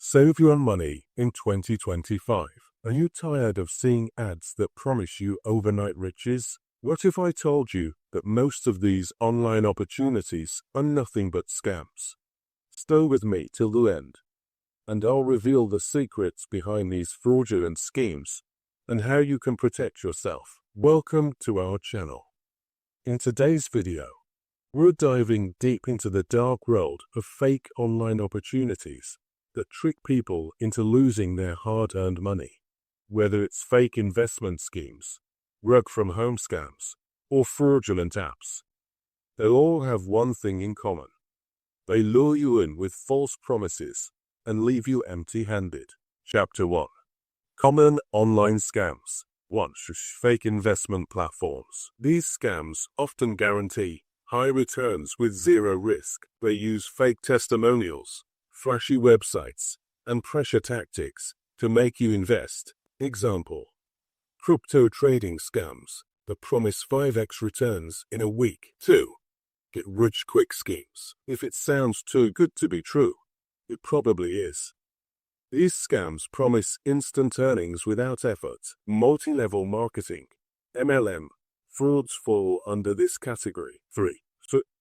Save your money in 2025. Are you tired of seeing ads that promise you overnight riches? What if I told you that most of these online opportunities are nothing but scams? Stay with me till the end, and I'll reveal the secrets behind these fraudulent schemes and how you can protect yourself. Welcome to our channel. In today's video, we're diving deep into the dark world of fake online opportunities that trick people into losing their hard-earned money. Whether it's fake investment schemes, work-from-home scams, or fraudulent apps, they all have one thing in common. They lure you in with false promises and leave you empty-handed. Chapter 1. Common online scams. 1. Fake investment platforms. These scams often guarantee high returns with zero risk. They use fake testimonials, flashy websites, and pressure tactics to make you invest. Example: crypto trading scams that promise 5x returns in a week. 2. Get rich quick schemes. If it sounds too good to be true, it probably is. These scams promise instant earnings without effort. Multi-level marketing, MLM, frauds fall under this category. 3.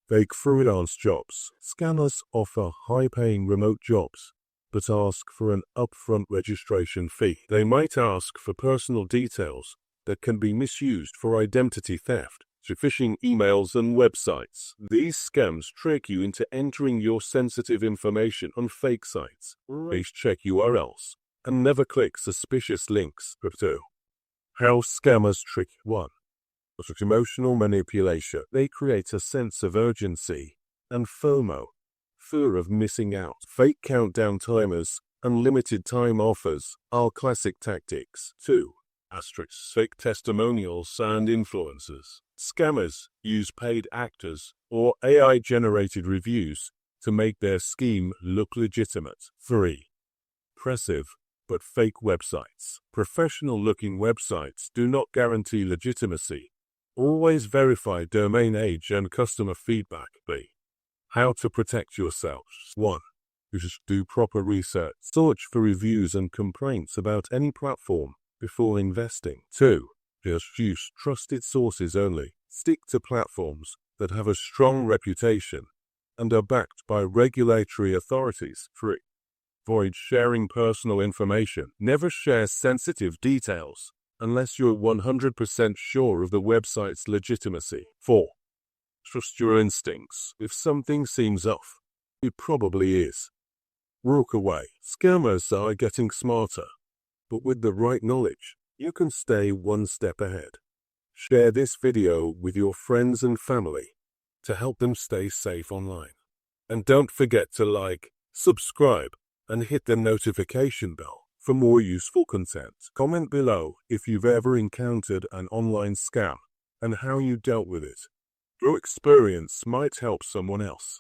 Fake freelance jobs. Scammers offer high-paying remote jobs, but ask for an upfront registration fee. They might ask for personal details that can be misused for identity theft, phishing emails and websites. These scams trick you into entering your sensitive information on fake sites. Please check URLs and never click suspicious links. 2. How scammers trick. 1. Emotional manipulation. They create a sense of urgency and FOMO, fear of missing out. Fake countdown timers and limited time offers are classic tactics. 2. Fake testimonials and influencers. Scammers use paid actors or AI-generated reviews to make their scheme look legitimate. 3. Impressive but fake websites. Professional-looking websites do not guarantee legitimacy. Always verify domain age and customer feedback. B. How to protect yourselves. 1. Do proper research. Search for reviews and complaints about any platform before investing. 2. Just use trusted sources only. Stick to platforms that have a strong reputation and are backed by regulatory authorities. 3. Avoid sharing personal information. Never share sensitive details unless you're 100% sure of the website's legitimacy. 4. Trust your instincts. If something seems off, it probably is. Walk away. Scammers are getting smarter, but with the right knowledge, you can stay one step ahead. Share this video with your friends and family to help them stay safe online. And don't forget to like, subscribe, and hit the notification bell for more useful content. Comment below if you've ever encountered an online scam and how you dealt with it. Your experience might help someone else.